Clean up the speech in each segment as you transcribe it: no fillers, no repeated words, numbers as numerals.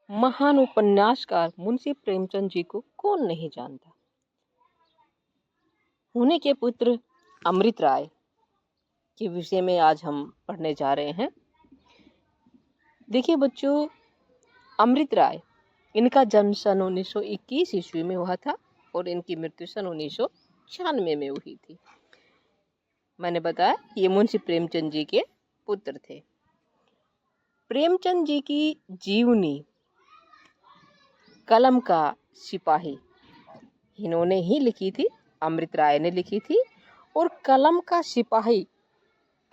महान उपन्यासकार मुंशी प्रेमचंद जी को कौन नहीं जानता। उन्हीं के पुत्र अमृत राय के विषय में आज हम पढ़ने जा रहे हैं। देखिए बच्चों, अमृत राय, इनका जन्म सन 1921 ईस्वी में हुआ था और इनकी मृत्यु सन 1996 में हुई थी। मैंने बताया ये मुंशी प्रेमचंद जी के पुत्र थे। प्रेमचंद जी की जीवनी कलम का सिपाही इन्होंने ही लिखी थी, अमृत राय ने लिखी थी। और कलम का सिपाही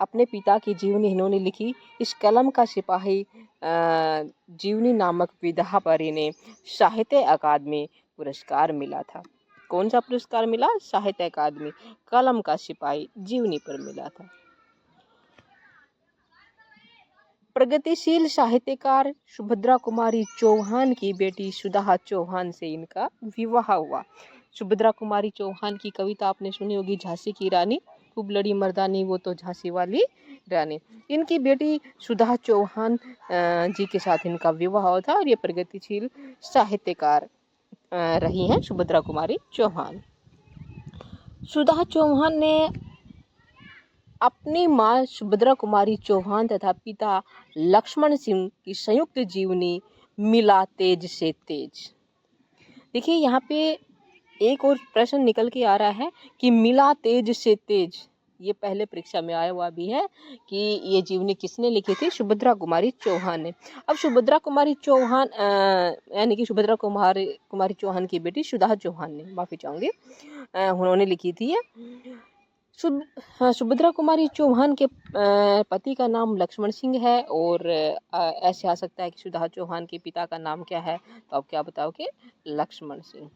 अपने पिता की जीवनी इन्होंने लिखी। इस कलम का सिपाही जीवनी नामक विधा पर इन्हें साहित्य अकादमी पुरस्कार मिला था। कौन सा पुरस्कार मिला? साहित्य अकादमी कलम का सिपाही जीवनी पर मिला था। प्रगतिशील साहित्यकार सुभद्रा कुमारी चौहान की बेटी सुधा चौहान से इनका विवाह हुआ। सुभद्रा कुमारी चौहान की कविता आपने सुनी होगी, झांसी की रानी, खूब लड़ी मर्दानी वो तो झांसी वाली रानी। इनकी बेटी सुधा चौहान जी के साथ इनका विवाह हुआ था और ये प्रगतिशील साहित्यकार रही हैं सुभद्रा कुमारी चौहान। सुधा चौहान ने अपनी मां सुभद्रा कुमारी चौहान तथा पिता लक्ष्मण सिंह की संयुक्त जीवनी मिला तेज से तेज। देखिए यहाँ पे एक और प्रश्न निकल के आ रहा है कि मिला तेज से तेज, ये पहले परीक्षा में आया हुआ भी है कि ये जीवनी किसने लिखी थी? सुभद्रा कुमारी चौहान ने। अब सुभद्रा कुमारी चौहान यानी कि सुभद्रा कुमारी चौहान की बेटी सुधा चौहान ने, माफ़ी चाहूँगी, उन्होंने लिखी थी। सुभद्रा कुमारी चौहान के पति का नाम लक्ष्मण सिंह है और ऐसे आ सकता है कि सुधा चौहान के पिता का नाम क्या है, तो आप क्या बताओगे? लक्ष्मण सिंह।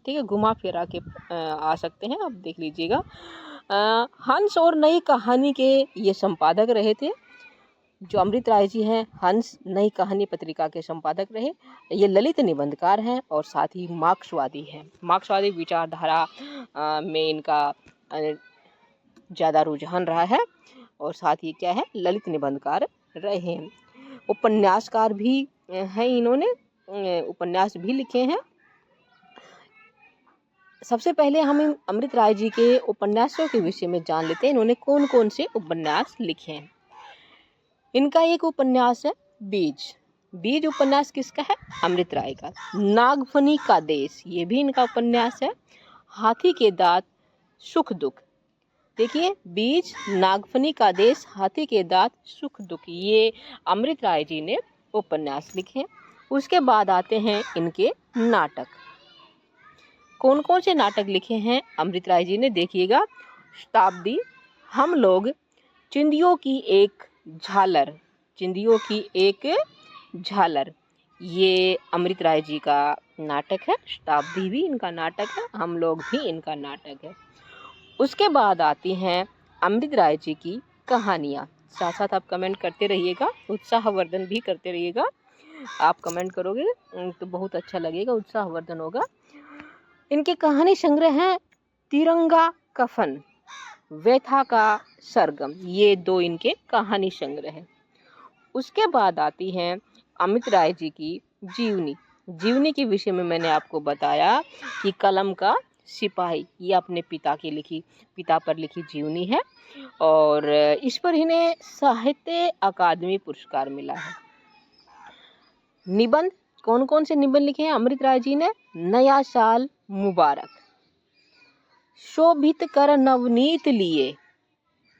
ठीक है, घुमा फिरा के आ सकते हैं, आप देख लीजिएगा। हंस और नई कहानी के ये संपादक रहे थे। जो अमृत राय जी हैं, हंस नई कहानी पत्रिका के संपादक रहे। ये ललित निबंधकार हैं और साथ ही मार्क्सवादी हैं। मार्क्सवादी विचारधारा में इनका ज़्यादा रुझान रहा है और साथ ही क्या है, ललित निबंधकार रहे हैं। उपन्यासकार भी हैं, इन्होंने उपन्यास भी लिखे हैं। सबसे पहले हम अमृत राय जी के उपन्यासों के विषय में जान लेते हैं, इन्होंने कौन कौन से उपन्यास लिखे हैं। इनका एक उपन्यास है बीज। बीज उपन्यास किसका है? अमृत राय का। नागफनी का देश, ये भी इनका उपन्यास है। हाथी के दांत, सुख दुख। देखिए, बीज, नागफनी का देश, हाथी के दांत, सुख दुख, ये अमृत राय जी ने उपन्यास लिखे। उसके बाद आते हैं इनके नाटक। कौन कौन से नाटक लिखे हैं अमृत राय जी ने? देखिएगा, शताब्दी, हम लोग, चिंदियों की एक झालर, चिंदियों की एक झालर, ये अमृत राय जी का नाटक है। शताब्दी भी इनका नाटक है, हम लोग भी इनका नाटक है। उसके बाद आती हैं अमृत राय जी की कहानियाँ। साथ साथ आप कमेंट करते रहिएगा, उत्साहवर्धन भी करते रहिएगा। आप कमेंट करोगे तो बहुत अच्छा लगेगा, उत्साहवर्धन होगा। इनके कहानी संग्रह हैं तिरंगा कफन, व्यथा का सरगम, ये दो इनके कहानी संग्रह है। उसके बाद आती हैं अमृत राय जी की जीवनी। जीवनी के विषय में मैंने आपको बताया कि कलम का सिपाही, ये अपने पिता पर लिखी जीवनी है और इस पर इन्हें साहित्य अकादमी पुरस्कार मिला है। निबंध, कौन कौन से निबंध लिखे हैं अमृत राय जी ने? नया साल मुबारक, शोभित कर नवनीत लिए,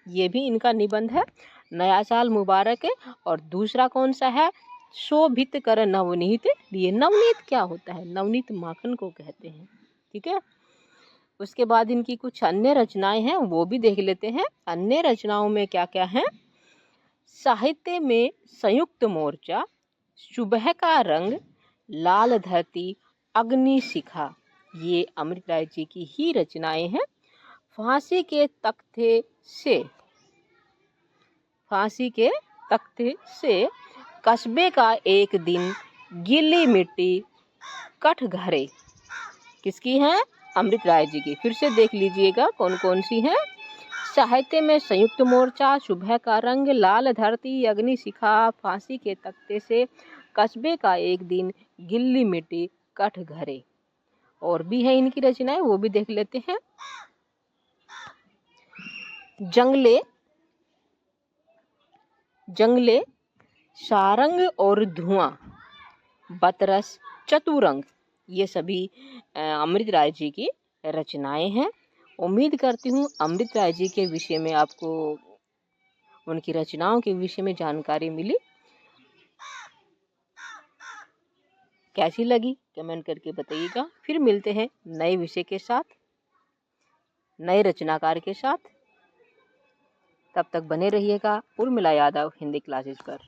ये भी इनका निबंध है। नया साल मुबारक है। और दूसरा कौन सा है? शोभित कर नवनीत लिए। नवनीत क्या होता है? नवनीत माखन को कहते हैं। ठीक है। उसके बाद इनकी कुछ अन्य रचनाएं हैं, वो भी देख लेते हैं। अन्य रचनाओं में क्या क्या है? साहित्य में संयुक्त मोर्चा, सुबह का रंग, लाल धरती, अग्नि शिखा, ये अमृत राय जी की ही रचनाएं हैं। फांसी के तख्ते से, फांसी के तख्ते से, कस्बे का एक दिन, गीली मिट्टी, कठघरे, किसकी हैं? अमृत राय जी की। फिर से देख लीजिएगा कौन कौन सी हैं। साहित्य में संयुक्त मोर्चा, सुबह का रंग, लाल धरती, अग्नि शिखा, फांसी के तख्ते से, कस्बे का एक दिन गिल्ली मिट्टी कठ घरे। और भी है इनकी रचनाएं, वो भी देख लेते हैं। जंगले जंगले सारंग और धुआं, बतरस, चतुरंग, ये सभी अमृत राय जी की रचनाएं हैं। उम्मीद करती हूँ अमृत राय जी के विषय में आपको, उनकी रचनाओं के विषय में जानकारी मिली। कैसी लगी कमेंट करके बताइएगा। फिर मिलते हैं नए विषय के साथ, नए रचनाकार के साथ। तब तक बने रहिएगा उर्मिला यादव हिंदी क्लासेस पर।